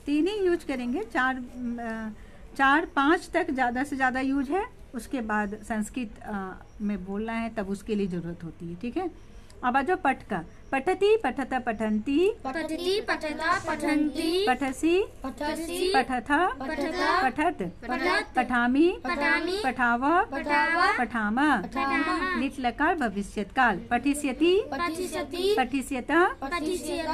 तीन ही यूज करेंगे, चार पाँच तक ज़्यादा से ज़्यादा यूज है, उसके बाद संस्कृत में बोलना है तब उसके लिए ज़रूरत होती है। ठीक है, अब आ जाओ पठ का। पठती पठत पठन्ति, पठति पठता पठन्ति, पठसि पठसि पठथ पठता पठत पठत, पठामि पठामि पठाव पठाव पठाम। पठामः, लिट् लकार भविष्यत काल। पठिष्यति पठिष्यति पठिष्यत। पठिष्यत,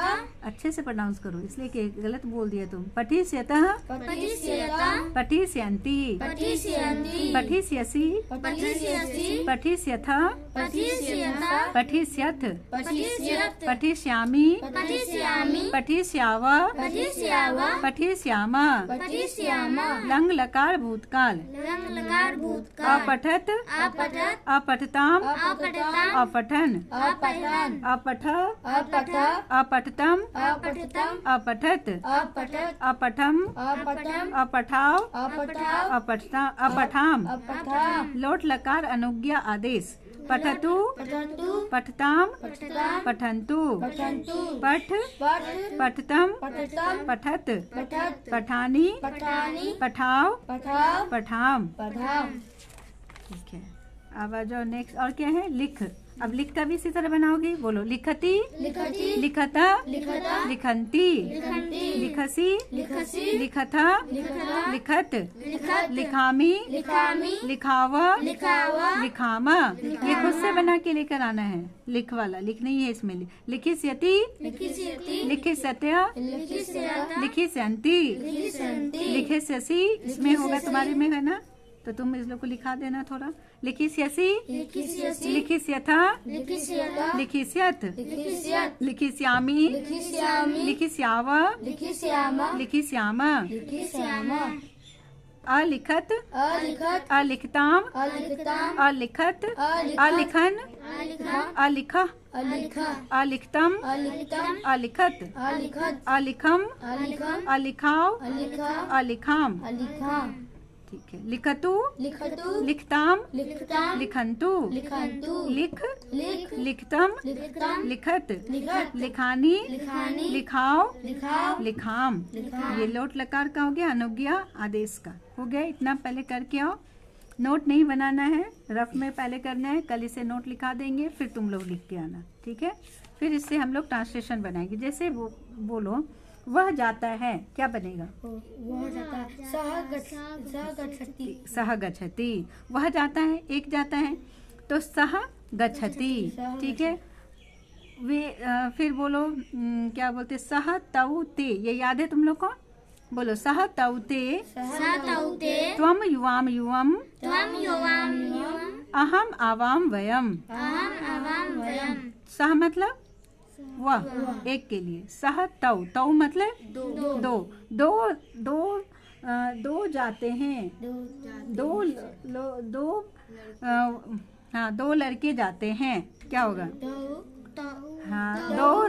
अच्छे से प्रोनाउंस करो, इसलिए कि गलत बोल दिया तुम। पठिष्यतः पठिष्यत, पठिष्यन्ति पठिष्यन्ति, पठिष्यसि पठिष्यसि पठिष्यथ पठिष्यथ, पठिष्यथ पठिष्यत, पठिष्यामि पठिष्यामि पठिष्याव पठिष्याव पठिष्याम। पठिष्याम। लंग लकार भूतकाल। लंग लकार भूतकाल। अपठत अपठत अपठताम अपठताम अपठन अपठन अपठ अपठ अपठतम अपठतम अपठत अपठत अपठम अपठम अपठाव अपठाव अपठाम। अपठाम। लोट लकार अनुज्ञा आदेश। पठतु पठन्तु पठताम पठताम पठन्तु पठन्तु पठ पठ पठतम पठतम पठत पठत पठानि पठानि पठाव पठाव पठाम। पठाम। ठीक है, अब आ जाओ नेक्स्ट। और क्या है? लिख। अब लिख का भी इसी तरह बनाओगे। बोलो, लिखति लिखति लिखत लिखता लिखन्ति लिखन्ति लिखसि लिखसि लिखथ लिखता लिखत लिखत लिखामि लिखामि लिखाव लिखाव लिखाम। ये खुद से बना के लेकर आना है। लिख वाला लिख नहीं है इसमें। लिखिष्यति लिखिष्यति लिखिष्यत्य लिखिष्यत लिखिष्यन्ति लिखिष्यन्ति लिखिष्यसि इसमें होगा, तुम्हारे में है ना, तो तुम इस लोग को लिखा देना थोड़ा। लिखिष्यसि लिखिष्यसि लिखिष्यथ लिखिष्यत लिखिष्यत् लिखिष्यत लिखिष्यामि लिखिष्यामि लिखिष्याव लिखिष्याम लिखिष्याम। लिखिष्याम। अलिखत अलिखत अलिखताम अलिखताम अलिखत अलिखत अलिखन अलिखत अलिख अलिख अलिखतम अलिखतम अलिखत अलिखत अलिखम अलिखम अलिखाव अलिखा अलिखाम। अलिखाम। ठीक है, लिखतु लिखतु लिखताम लिखताम लिखन्तु लिखन्तु लिख लिख लिखतम लिखतम लिखत लिखत लिखानी लिखानी लिखाव लिखाव लिखाम। लिखाम। ये लोट लकार का हो गया, अनुज्ञा आदेश का हो गया। इतना पहले करके आओ। नोट नहीं बनाना है, रफ में पहले करना है। कल इसे नोट लिखा देंगे, फिर तुम लोग लिख के आना। ठीक है, फिर इससे हम लोग ट्रांसलेशन बनाएंगे। जैसे वो बोलो, वह जाता है, क्या बनेगा? वह जाता है सह गच्छति। सह गच्छति। वह जाता है, एक जाता है तो सह गच्छति। ठीक है, वे फिर बोलो क्या बोलते? सह तौ ते। ये याद है तुम लोग को? बोलो, सह तौ ते सह तौ ते त्वम युवाम युवम त्वं युवां युवम् अहम आवाम वयम। अहम् आवां वयम्। सह मतलब वह, एक के लिए। सह तौ, तौ मतलब दो दो दो दो जाते हैं। दो हाँ, दो लड़के जाते हैं, क्या होगा? हाँ,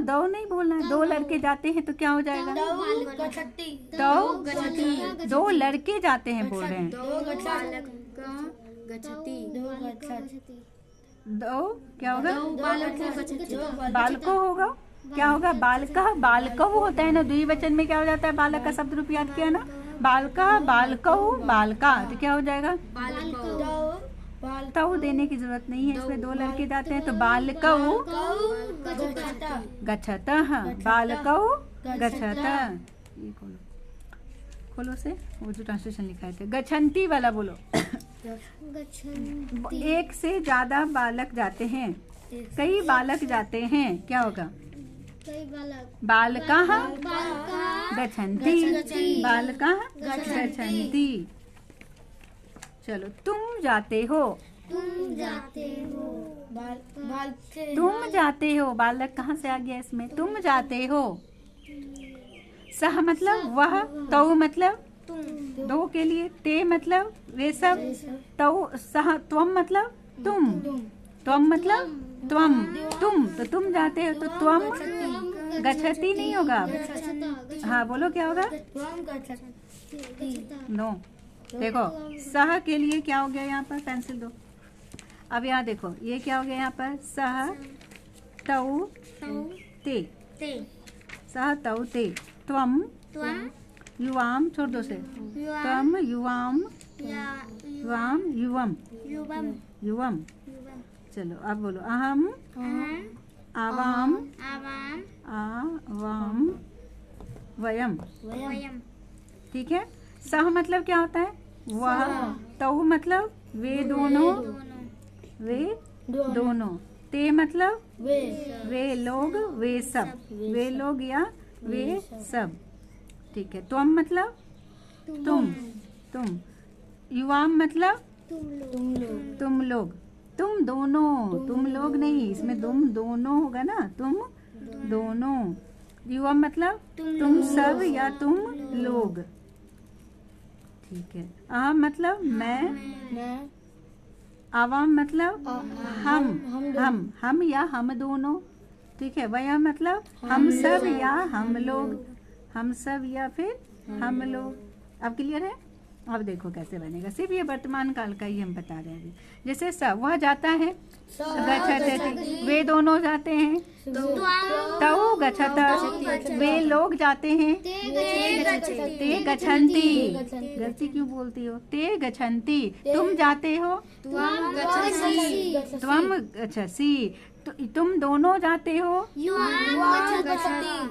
दो नहीं बोलना है। दो लड़के जाते हैं तो क्या हो जाएगा? तो दो लड़के जाते हैं बोल रहे हैं। दो क्या होगा? बालको होगा। क्या होगा? बालका बालकौ होता है ना, द्विवचन में क्या हो जाता है? बालक का शब्द रूप याद किया ना, बालका बालकौ बालका, तो क्या हो जाएगा? तौ देने की जरूरत नहीं है, इसमें दो लड़के जाते हैं तो बालकौ गच्छतः बालकौ गच्छतः। ये खोलो, खोलो से वो जो ट्रांसलेशन लिखा है। गच्छन्ति वाला बोलो। एक से ज्यादा बालक जाते हैं, कई बालक जाते हैं, क्या होगा? बालकाः गच्छन्ति बालकाः गच्छन्ति। चलो, तुम जाते हो। तुम जाते हो, बालक कहाँ से आ गया इसमें? तुम जाते हो। सह मतलब वह, तौ मतलब दो के लिए, ते मतलब वे सब, तौ सह त्वम मतलब तुम, त्वम मतलब त्वम तुम, तो तुम जाते हो तो त्वम गच्छति नहीं होगा। हाँ बोलो, क्या होगा? नो, देखो सह के लिए क्या हो गया यहाँ पर? पेंसिल दो। अब यहाँ देखो, ये क्या हो गया यहाँ पर? सह तौ ते। सह तौ ते त्वम त्वं युवाम, छोड़ दो से, युवां तम युवाम, युवाम युवम, युवं युवम। युवं चलो अब बोलो, अहम अहं आवाम, आवां आवाम वयम। वयं। ठीक है। सह मतलब क्या होता है? वह। तौ मतलब वे दोनों, वे दोनों। ते मतलब वे लोग, वे सब, वे लोग या वे सब। ठीक है। त्वम मतलब तुम। युवाम मतलब तुम लोग, तुम दोनों, तुम लोग नहीं, इसमें तुम दोनों होगा ना, तुम दोनों। युवा मतलब तुम सब या तुम लोग। ठीक है। अहम मतलब मैं, आवाम मतलब हम या हम दोनों। ठीक है। वह मतलब हम सब या हम लोग, हम सब या फिर हम लोग। अब क्लियर है? अब देखो कैसे बनेगा। सिर्फ ये वर्तमान काल का ही हम बता रहे हैं अभी। जैसे स, वह जाता है, गच्छति, वे दोनों जाते हैं, तौ गच्छत, वे लोग जाते हैं, ते गच्छन्ति। गलती क्यों बोलती हो? ते गच्छन्ति। तुम जाते हो, त्वम गच्छसि। तुम दोनों जाते हो,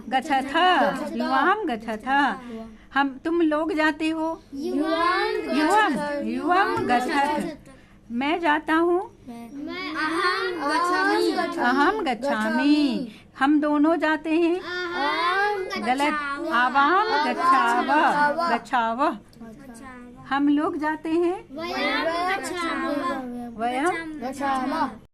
गच्छथ, युवाम गच्छथ। तुम लोग जाते हो, युवम गच्छथ। मैं जाता हूँ, अहम गच्छामि। हम दोनों जाते हैं, गलत, आवाम गच्छाव। हम लोग जाते हैं, वयम